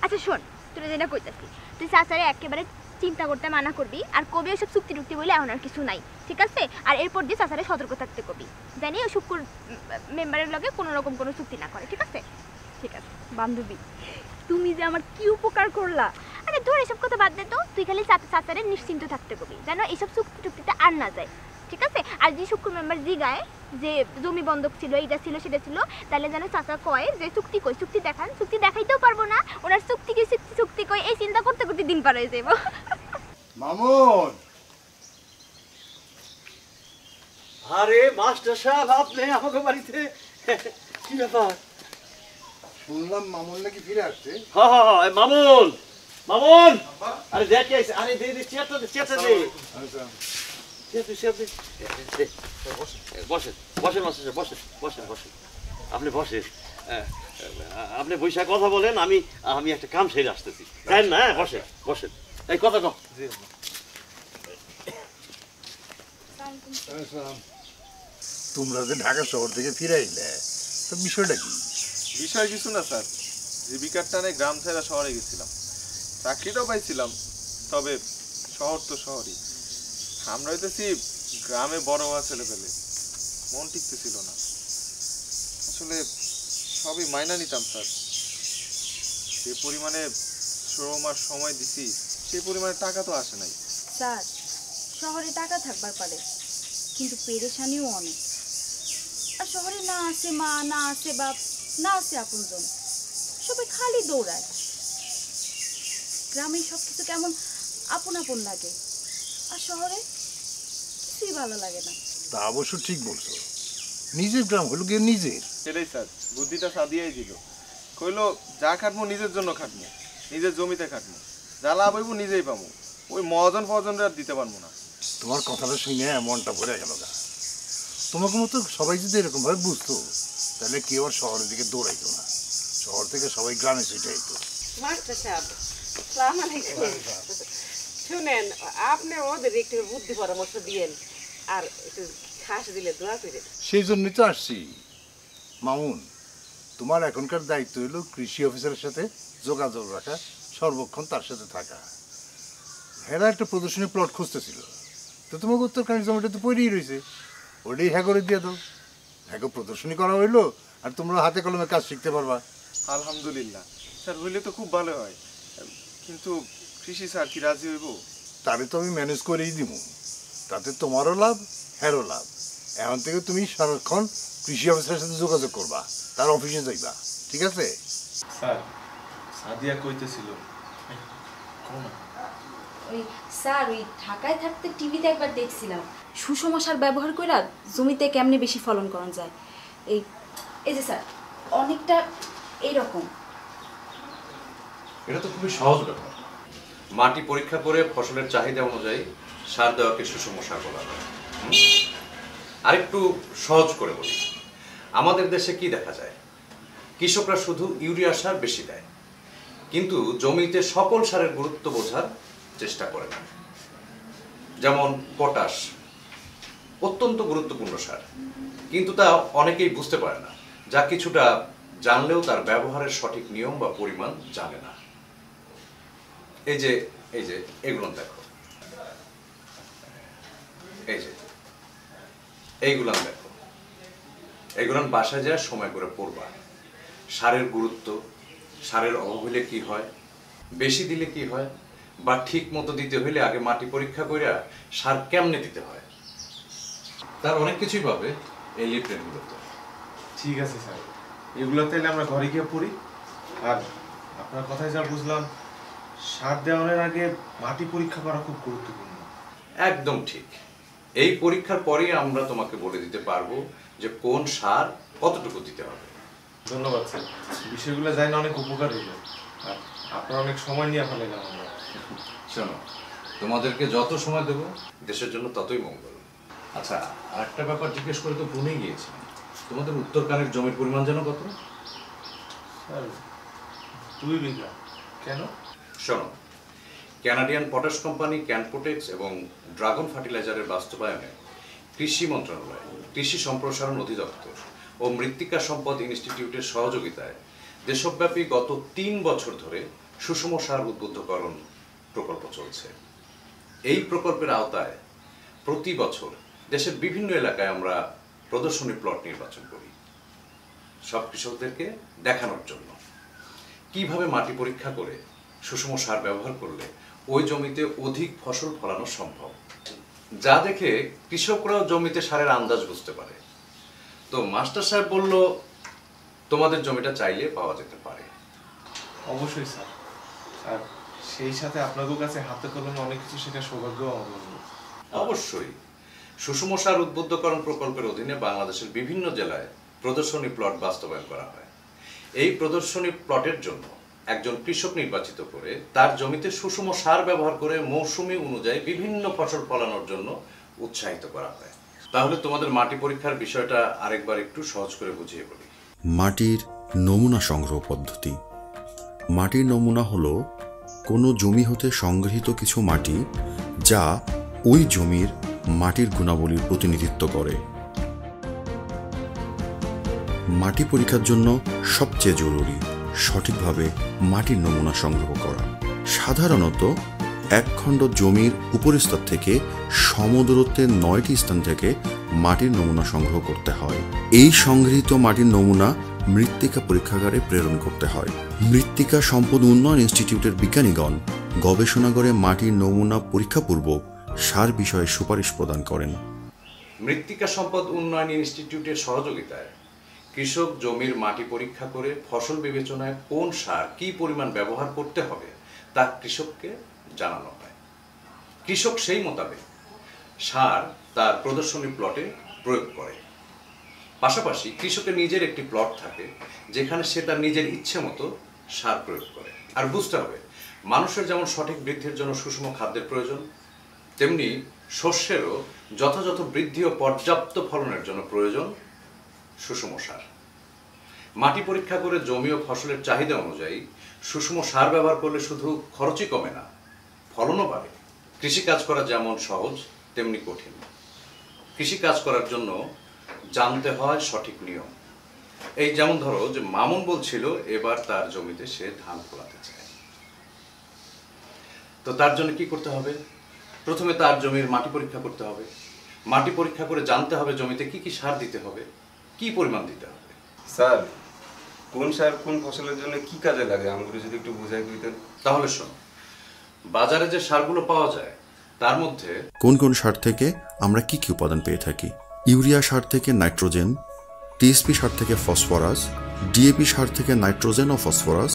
আচ্ছা শোন তুই যেটা কইতাছি তুই চাচারে একেবারে চিন্তা করতে মানা করবি আর কবি ওসব চুক্তি টুক্তি বলে এখন আর কিছু নাই ঠিক আছে আর এরপর দিয়ে চাচারে সতর্ক থাকতে কবি জানি ওই শুক্র মেম্বারের লগে কোনো রকম কোনো চুক্তি না করে ঠিক আছে বান্ধবী তুমি যে আমার কি উপকার করলা আরে ধর এসব কথা বাদ দে তো তুই খালি চাচারে নিশ্চিন্ত থাকতে কবি যেন এইসব চুক্তি টুক্তিতে আর না যায় ঠিক আছে আর যে শুক্র মেম্বার জিগায় যে জমি বন্ধক ছিল এইটা ছিল সেটা ছিল তাহলে যেন চাচা কয় যে চুক্তি কই চুক্তি দেখান চুক্তি দেখাইতেও পারবো না ওনার চুক্তি কি চুক্তি কই এই চিন্তা করতে করতে দিন পার হয়ে যাব মামুন আরে মাস্টার সাহেব আপনি আমাকে বাড়িতে কি ব্যাপার শুনলাম মামুন নাকি ফিরে আসছে হ্যাঁ মামুন মামুন আরে দেখ কি আইছে আরে দে চেয়ারটা দে আচ্ছা বসেন মাস্টার সাহেব বসেন আপনি বসেন আপনি বৈশাখ কথা বলেন আমি একটা কাম সেরে আসতেছি জানেন না বসেন এই কথা কও তোমরা যে ঢাকা শহর থেকে ফিরে আইলে তো বিষয়টা কি বিষয় কিছু না স্যার জীবিকার টানে গ্রাম ছেড়ে শহরে গেছিলাম চাকরিটাও পাইছিলাম তবে শহর তো শহরই আমরা হইতেছি গ্রামে বড় হওয়া ছেলে পেলে মন টিকতেছিল না আসলে সবই মাইনা নিতাম স্যার যে পরিমাণে শ্রম আর সময় দিছি সেই পরিমাণে টাকা তো আসে নাই স্যার শহরে টাকা থাকবার পারে কিন্তু পেরেশানিও অনেক। আর শহরে না আছে মা, না আছে বাপ, না আছে আপনজন, সবাই খালি দৌড়ায়। গ্রামে সব কিছু কেমন আপন আপন লাগে, আর শহরে কিছুই ভালো লাগে না। তা অবশ্য ঠিক বলছো, নিজের গ্রাম হলো গিয়ে নিজের। সেটাই স্যার, বুদ্ধিটা সাদিয়াই দিল। কইলো যা খাটবো নিজের জন্য খাটবো, নিজের জমিতে খাটবো, যা লাভ হইব নিজেই পাবো, ওই মহাজন ফজনরা আর দিতে পারবো না। তোমার কথাটা শুনে মনটা ভরে গেল গা। তোমাকে মতো সবাই যদি এরকম ভাবে বুঝতো তাহলে কেউ আর শহরের দিকে দৌড়াইতো না, শহর থেকে সবাই গ্রামে ছুটে আইতো। মাস্টার সাহেব, আসসালামু আলাইকুম। শুনেন, আপনি ওদের একটু বুদ্ধি পরামর্শ দিয়েন আর একটু খাস দিলে দোয়া করেন। সেই জন্যই তো আসছি। মামুন, তোমার এখনকার দায়িত্ব হলো কৃষি অফিসারের সাথে যোগাযোগ রাখা, সর্বক্ষণ তার সাথে থাকা। হেরা একটা প্রদর্শনী প্লট খুঁজতেছিল, তো তোমাকে উত্তরকারী জমিটা তো পড়েই রয়েছে, ওটাই হ্যাঁ করে দিয়ে দাও। হ্যাঁ প্রদর্শনী করা হইলো আর তোমরা হাতে কলমে কাজ শিখতে পারবা। আলহামদুলিল্লাহ স্যার, হইলে তো খুব ভালো হয়, কিন্তু কৃষি স্যার কি রাজি হইব? তারে তো আমি ম্যানেজ করেই দিব, তাতে তোমারও লাভ, হ্যারও লাভ। এখন থেকে তুমি সারাক্ষণ কৃষি অফিসারের সাথে যোগাযোগ করবা, তার অফিসে যাইবা, ঠিক আছে? স্যার, সাদিয়া কইতেছিল ওই স্যার, ওই ঢাকায় থাকতে টিভিতে একবার দেখছিলাম সুষম সার ব্যবহার করে জমিতে কেমনে বেশি ফলন করা যায়। এই যে স্যার, অনেকটা এইরকম। এটা তো খুবই সহজ ব্যাপার। মাটি পরীক্ষা করে ফসলের চাহিদা অনুযায়ী সার দেওয়াকে সুষম সার বলা হয়। আরেকটু সহজ করে বলি, আমাদের দেশে কি দেখা যায়, কৃষকরা শুধু ইউরিয়া সার বেশি দেয়, কিন্তু জমিতে সকল সারের গুরুত্ব বোঝার চেষ্টা করে না। যেমন পটাশ অত্যন্ত গুরুত্বপূর্ণ সার, কিন্তু তা অনেকেই বুঝতে পারে না, যা কিছুটা জানলেও তার ব্যবহারের সঠিক নিয়ম বা পরিমাণ জানে না। এই যে এগুলো দেখো, এইগুলো দেখো, এগুলো বাসায় যায় সময় করে পড়বা। সারের গুরুত্ব, সারের অভাব হলে কি হয়, বেশি দিলে কি হয়, বা ঠিক মতো দিতে হইলে আগে মাটি পরীক্ষা করে সার কেমনে দিতে হয়, তার অনেক কিছুই পাবে এই লিফলেটগুলোতে। ঠিক আছে স্যার, এগুলো তাইলে আমরা ঘরে গিয়ে পড়ি। আর আপনার কথায় যা বুঝলাম, সার দেওয়ার আগে মাটি পরীক্ষা করা খুব গুরুত্বপূর্ণ। একদম ঠিক। এই পরীক্ষার পরেই আমরা তোমাকে বলে দিতে পারবো যে কোন সার কতটুকু দিতে হবে। ধন্যবাদ স্যার, বিষয়গুলো জানি না অনেক উপকার হইল, আর আপনার অনেক সময় নিয়ে ফেলাইলাম আমরা। শোনো, তোমাদেরকে যত সময় দেবো দেশের জন্য ততই মঙ্গল। আচ্ছা, আরেকটা ব্যাপার জিজ্ঞেস করে তো ভুলে গিয়েছি, তোমাদের উত্তর কানের জমির পরিমাণ যেন কত? স্যার 2 বিঘা। কেন? শোনো, কানাডিয়ান পটাশ কোম্পানি, ক্যানপোটেক্স এবং ড্রাগন ফার্টিলাইজারের বাস্তবায়নে কৃষি মন্ত্রণালয়, কৃষি সম্প্রসারণ অধিদপ্তর ও মৃত্তিকা সম্পদ ইনস্টিটিউটের সহযোগিতায় দেশব্যাপী গত 3 বছর ধরে সুষম সার উদ্বুদ্ধকরণ প্রকল্প চলছে। এই প্রকল্পের আওতায় প্রতি বছর দেশের বিভিন্ন এলাকায় আমরা প্রদর্শনী প্লট নির্বাচন করি, সব কৃষকদেরকে দেখানোর জন্য কিভাবে মাটি পরীক্ষা করে সুষম সার ব্যবহার করলে ওই জমিতে অধিক ফসল ফলানো সম্ভব, যা দেখে কৃষকরাও জমিতে সারের আন্দাজ বুঝতে পারে। তো মাস্টার সাহেব বলল তোমাদের জমিটা চাইলে পাওয়া যেতে পারে। অবশ্যই স্যার, আর সেই সাথে আপনাদের কাছে হাতে কলমে অনেক কিছু শেখার সৌভাগ্য আমাদের হলো। অবশ্যই। সুষম সার উদ্বুদ্ধকরণ প্রকল্পের অধীনে বাংলাদেশের বিভিন্ন জেলায় প্রদর্শনী প্লট বাস্তবায়ন করা হয়। এই প্রদর্শনী প্লটের জন্য একজন কৃষক নির্বাচিত করে তার জমিতে সুষম সার ব্যবহার করে মৌসুমী অনুযায়ী বিভিন্ন ফসল ফলানোর জন্য উৎসাহিত করা হয়। তাহলে তোমাদের মাটি পরীক্ষার বিষয়টা আরেকবার একটু সহজ করে বুঝিয়ে বলি। মাটির নমুনা সংগ্রহ পদ্ধতি। মাটির নমুনা হলো কোনো জমি হতে সংগৃহীত কিছু মাটি যা ওই জমির মাটির গুণাবলীর প্রতিনিধিত্ব করে। মাটি পরীক্ষার জন্য সবচেয়ে জরুরি সঠিকভাবে মাটির নমুনা সংগ্রহ করা। সাধারণত এক খণ্ড জমির উপরিস্তর থেকে সমদূরত্বের 9টি স্থান থেকে মাটির নমুনা সংগ্রহ করতে হয়। এই সংগৃহীত মাটির নমুনা মৃত্তিকা পরীক্ষাগারে প্রেরণ করতে হয়। মৃত্তিকা সম্পদ উন্নয়ন ইনস্টিটিউটের বিজ্ঞানীগণ গবেষণাগারে মাটির নমুনা পরীক্ষাপূর্বক সার বিষয়ে সুপারিশ প্রদান করেন। মৃত্তিকা সম্পদ উন্নয়ন ইনস্টিটিউটের সহযোগিতায় কৃষক জমির মাটি পরীক্ষা করে ফসল বিবেচনায় কোন সার কী পরিমাণ ব্যবহার করতে হবে তা কৃষককে জানানো হয়। কৃষক সেই মোতাবেক সার তার প্রদর্শনী প্লটে প্রয়োগ করে। পাশাপাশি কৃষকের নিজের একটি প্লট থাকে যেখানে সে তার নিজের ইচ্ছে মতো সার প্রয়োগ করে। আর বুঝতে হবে, মানুষের যেমন সঠিক বৃদ্ধির জন্য সুষম খাদ্যের প্রয়োজন, তেমনি শস্যেরও যথাযথ বৃদ্ধি ও পর্যাপ্ত ফলনের জন্য প্রয়োজন সুষম সার। মাটি পরীক্ষা করে জমি ও ফসলের চাহিদা অনুযায়ী সুষম সার ব্যবহার করলে শুধু খরচই কমে না, ফলনও বাড়ে। কৃষিকাজ করা যেমন সহজ তেমনি কঠিন। কৃষিকাজ করার জন্য জানতে হয় সঠিক নিয়ম। এই যেমন ধরো যে মামুন বলছিল এবার তার জমিতে সে ধান ফলাতে চায়, তো তার জন্য কি করতে হবে? প্রথমে তার জমির মাটি পরীক্ষা করতে হবে। মাটি পরীক্ষা করে জানতে হবে জমিতে কি কি সার দিতে হবে, কি পরিমাণ দিতে হবে। স্যার, কোন সার কোন ফসলের জন্য কি কাজে লাগে আমাকে যদি একটু বুঝাই দিতেন। তাহলে শোনো, বাজারে যে সারগুলো পাওয়া যায় তার মধ্যে কোন কোন সার থেকে আমরা কি কি উপাদান পেয়ে থাকি? ইউরিয়া সার থেকে নাইট্রোজেন, টিএসপি সার থেকে ফসফরাস, ডিএপি সার থেকে নাইট্রোজেন ও ফসফরাস,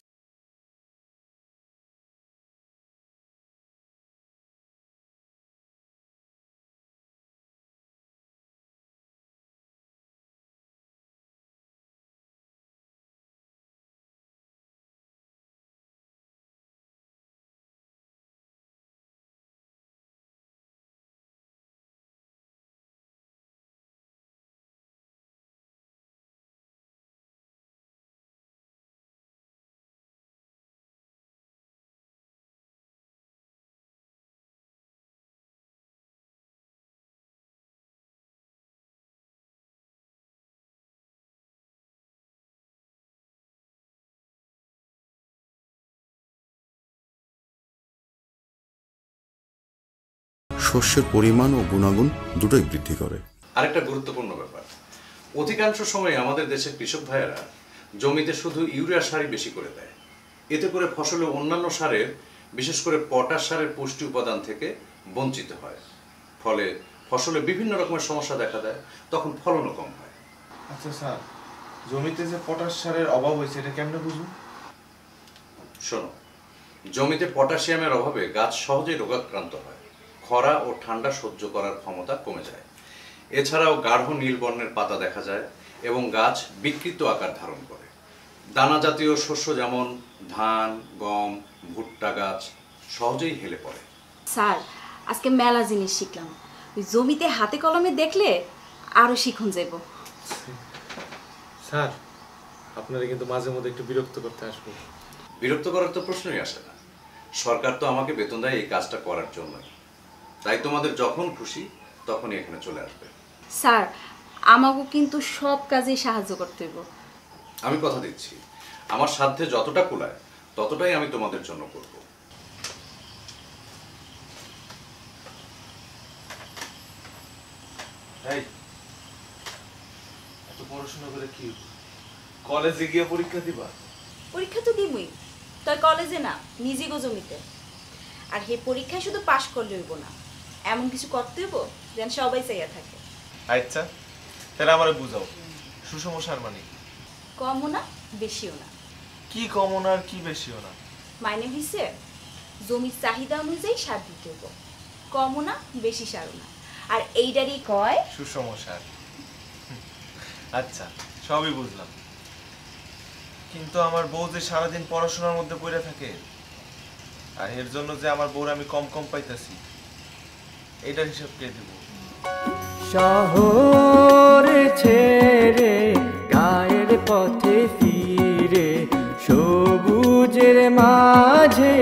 শস্যের পরিমাণ ও গুণাগুণ দুটোই বৃদ্ধি করে। আরেকটা গুরুত্বপূর্ণ ব্যাপার, অধিকাংশ সময় আমাদের দেশের কৃষক ভাইয়েরা জমিতে শুধু ইউরিয়া সারই বেশি করে দেয়। এতে করে ফসলে অন্যান্য সারের, বিশেষ করে পটাশ সারের পুষ্টি উপাদান থেকে বঞ্চিত হয়। ফলে ফসলে বিভিন্ন রকমের সমস্যা দেখা দেয়, তখন ফলনও কম হয়। আচ্ছা স্যার, জমিতে যে পটাশ সারের অভাব হয়েছে এটা কেমনে বুঝবো? শোনো, জমিতে পটাশিয়ামের অভাবে গাছ সহজেই রোগাক্রান্ত হয়, খরা ও ঠান্ডা সহ্য করার ক্ষমতা কমে যায়। এছাড়াও গাঢ় নীল বর্ণের পাতা দেখা যায় এবং গাছ বিকৃত আকার ধারণ করে। দানা জাতীয় শস্য যেমন ধান, গম, ভুট্টা গাছ সহজেই হেলে পড়ে। স্যার, আজকে মেলা জিনিস শিখলাম। ওই জমিতে হাতে কলমে দেখলে আরো শিখন যাব। স্যার, আপনারা কিন্তু মাঝে মধ্যে একটু বিরক্ত করতে আসবো। বিরক্ত করার তো প্রশ্নই আসে না। সরকার তো আমাকে বেতন দেয় এই কাজটা করার জন্যই। তাই তোমাদের যখন খুশি তখনই এখানে চলে আসবে। স্যার, আমাকে কিন্তু সব কাজেই সাহায্য করতে হইব। আমি কথা দিচ্ছি, আমার সাধ্যে যতটা কুলায় ততটাই আমি তোমাদের জন্য করব। এই, এত পড়াশোনা করে কি কলেজে গিয়ে পরীক্ষা দিবা? পরীক্ষা তো দিবই, তাই কলেজে না, নিজে গো জমিতে। আর হে পরীক্ষায় শুধু পাশ করলে হইব না, এমন কিছু করতে হইব যেন সবাই চাইয়া থাকে। আচ্ছা, তাহলে আমারে বুঝাও, সুষম সার মানে কমও না বেশিও না। কি কমও না আর কি বেশিও না? মাইনে হইছে জমির চাহিদা অনুযায়ী সার দিতে হইব, কমও না বেশি সারও না। আর এইটারই কয় সুষম সার। আচ্ছা, সবই বুঝলাম, কিন্তু আমার বউ যে সারাদিন পড়াশোনার মধ্যে পড়ে থাকে, আর এর জন্য যে আমার বউর আমি কম কম পাইতেছি, এইটার হিসাব কে দেব? শহর ছেড়ে গায়ের পথে ফিরে সবুজের মাঝে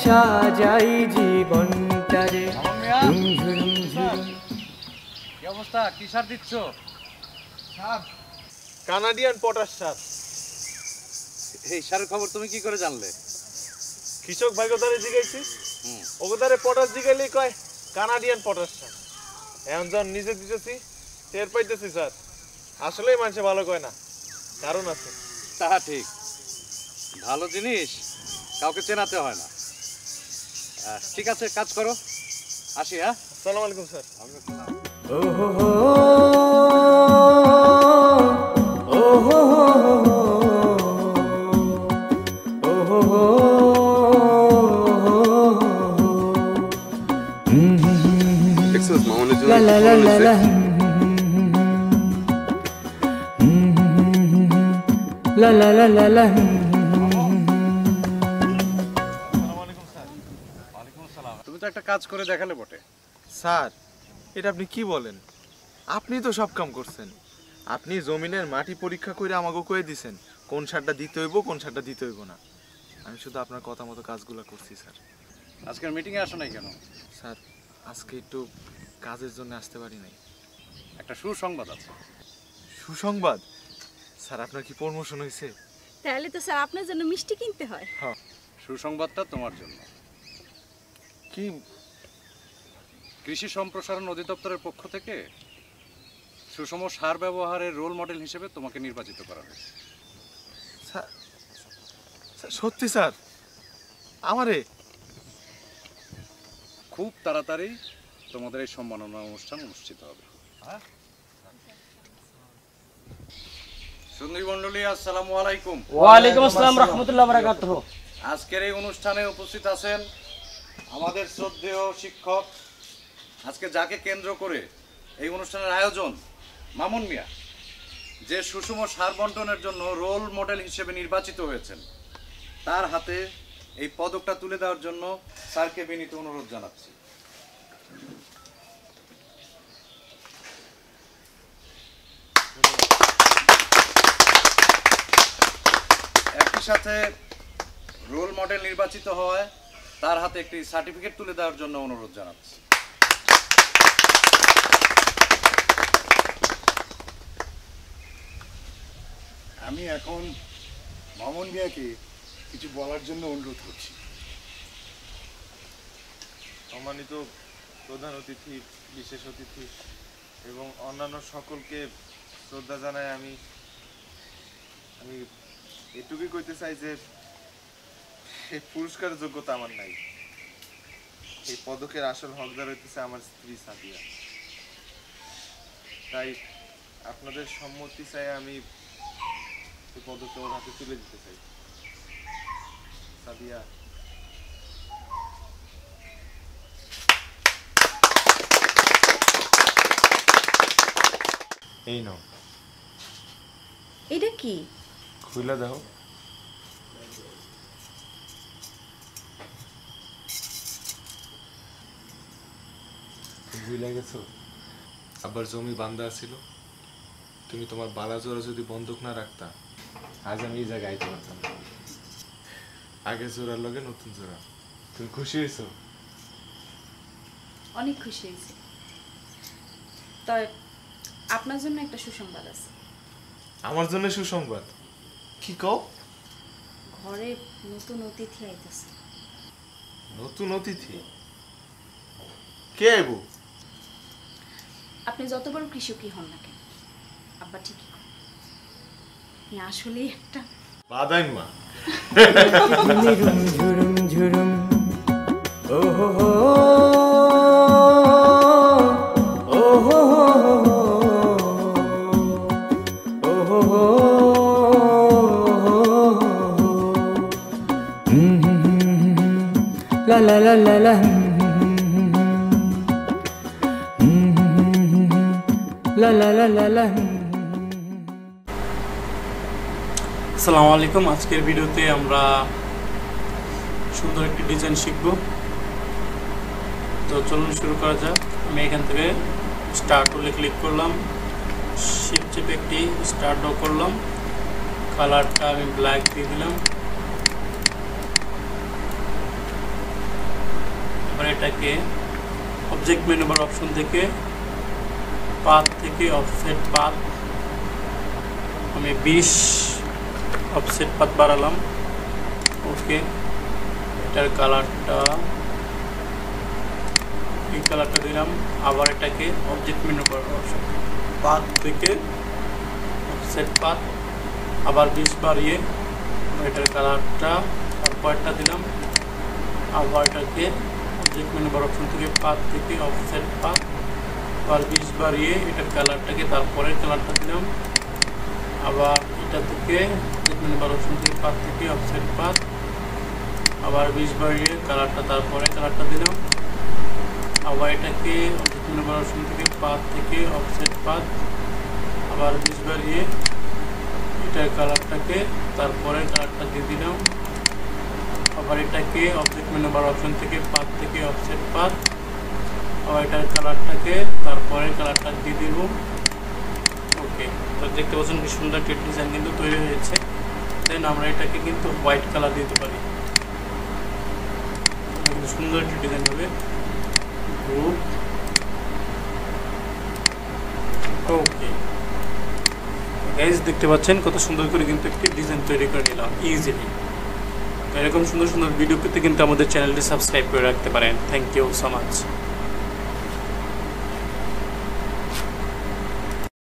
সাজাই জীবনটারে। কি অবস্থা, কি সার দিচ্ছ? কানাডিয়ান পটাশ সার। এই সারের খবর তুমি কি করে জানলে? কৃষক ভাই কোথায় জিগাইছি, ওগোদারে পটাশ জিগাইলেই কয় কানাডিয়ান পটাশ সার। এখন যখন নিজে দিতেছি টের পাইতেছি স্যার, আসলেই মানুষে ভালো কয় না, কারণ আছে। তা ঠিক, ভালো জিনিস কাউকে চেনাতে হয় না। ঠিক আছে, কাজ করো, আসি। হ্যাঁ, আসসালামু আলাইকুম sir. La la la la la. La la la la la. তুমি তো একটা কাজ করে দেখালে বটে। স্যার, এটা আপনি কি বলেন? আপনি তো সব কাম করছেন। আপনি জমিনের মাটি পরীক্ষা করে আমাকে কয়ে দিছেন কোন সারটা দিতে হইব কোন সারটা দিতে হইব না। আমি শুধু আপনার কথা মতো কাজগুলো করছি স্যার। আজকের মিটিংয়ে আসো নাই কেন? স্যার, আজকে একটু কাজের জন্য আসতে পারি নাই। একটা সুসংবাদ আছে। সুসংবাদ? স্যার, আপনার কি প্রমোশন হয়েছে? তাহলে তো স্যার আপনার জন্য মিষ্টি কিনতে হয়। হ্যাঁ, সুসংবাদটা তোমার জন্য। কি? কৃষি সম্প্রসারণ অধিদপ্তরের পক্ষ থেকে সুষম সার ব্যবহারের রোল মডেল হিসেবে তোমাকে নির্বাচিত করা হয়েছে। স্যার, সত্যি স্যার? আমারে? খুব তাড়াতাড়ি তোমাদের এই সম্মাননা অনুষ্ঠান অনুষ্ঠিত হবে। সুন্দরী মণ্ডলী, আসসালামু আলাইকুম। ওয়ালাইকুম আসসালাম রাহমাতুল্লাহি ওয়া বারাকাতুহু। আজকের এই অনুষ্ঠানে উপস্থিত আছেন আমাদের শ্রদ্ধেয় শিক্ষক, আজকে যাকে কেন্দ্র করে এই অনুষ্ঠানের আয়োজন, মামুন মিয়া, যে সুষম সার বন্টনের জন্য রোল মডেল হিসেবে নির্বাচিত হয়েছেন, তার হাতে এই পদকটা তুলে দেওয়ার জন্য স্যারকে বিনীত অনুরোধ জানাচ্ছি। একই সাথে রোল মডেল নির্বাচিত হওয়ায় তার হাতে একটি সার্টিফিকেট তুলে দেওয়ার জন্য অনুরোধ জানাচ্ছি। আমি এখন মামুন মিয়াকে কিছু বলার জন্য অনুরোধ করছি। সম্মানিত প্রধান অতিথি, বিশেষ অতিথি এবং অন্যান্য সকলকে শ্রদ্ধা জানাই। আমি এটুকুই কইতে চাই যে এই পুরস্কারের যোগ্যতা আমার নাই। এই পদকের আসল হকদার হইতেছে আমার স্ত্রী সাদিয়া। তাই আপনাদের সম্মতি চাই আমি এই পদকটা ওর হাতে তুলে দিতে চাই। সাদিয়া, এই নাও। এটা কি? খুলে দাও। ভুলে গেছো আবার জমি বান্ধা ছিল, তুমি তোমার বালা জোড়া যদি বন্ধক না রাখতা, আজ আমি এই জায়গায় আইতে পারতাম। আগে জোড়ার লগে নতুন জোড়া। তুমি খুশি হয়েছো? অনেক খুশি হয়েছি। তবে আপনার জন্য একটা সুসংবাদ আছে। আমার জন্য সুসংবাদ? কি কও? ঘরে নতুন অতিথি আইতেছে। নতুন অতিথি? কে আইব? আপনি যত বড় কৃষকই হন না কেন, আব্বা ঠিকই করেন, আপনি আসলেই একটা বাদাইন মা। ঝুরুম ঝুরুম ঝুরুম ও হো হো ও হো হো ও হো হো লা লা লা লা লা লা লা লা লা লা। আসসালামু আলাইকুম। আজকের ভিডিওতে আমরা সুন্দর একটি ডিজাইন শিখব। তো চলুন শুরু করা যাক। আমি এখান থেকে স্টার্ট টুলে ক্লিক করলাম, শিফট চেপে একটি স্টার্ট ড্র করলাম, কালারটা আমি ব্ল্যাক দিয়ে দিলাম। এবার এটাকে অবজেক্ট মেনু বার অপশন থেকে পাথ থেকে অফসেট পাথ আমি 20 অফসেট পাথ বাড়ালাম। ওকে, এটার কালারটা এই কালারটা দিলাম। আবার এটাকে object menu bar option path থেকে অফসেট পাথ আবার 20 বাড়িয়ে এটার কালারটা তারপরটা দিলাম। আবার এটাকে অবজেক্ট মেনু বার অপশন থেকে পাথ থেকে অফসেট পাথ আবার 20 বাড়িয়ে এটার কালারটাকে তারপরে কালারটা দিলাম। আবার এটা থেকে অপশন থেকে পাত থেকে অফসেট পাত, আবার 20 বাড়িয়ে কালারটা তারপরে কালারটা দিলাম। আবার এটাকে অপশন থেকে পাত থেকে অফসেট পাত, আবার 20 বাড়িয়ে এটার কালারটাকে তারপরে কালারটা দিয়ে দিলাম। আবার এটাকে অবজেক্ট মেনু বার অপশন থেকে পাত থেকে অফসেট পাত, আবার এটার কালারটাকে তারপরে কালারটা দিয়ে দিব। ওকে, তো দেখতে পাচ্ছেন কি সুন্দর একটা ডিজাইন কিন্তু তৈরি হয়েছে। দেন আমরা এটাকে কিন্তু হোয়াইট কালার দিতে পারি, কিন্তু সুন্দর একটা ডিজাইন হবে। গ্রুপ ওকে গাইস, দেখতে পাচ্ছেন কত সুন্দর করে কিন্তু একটি ডিজাইন তৈরি করে নিলাম ইজিলি। এরকম সুন্দর সুন্দর ভিডিও পেতে কিন্তু আমাদের চ্যানেলটি সাবস্ক্রাইব করে রাখতে পারেন। Thank you so much.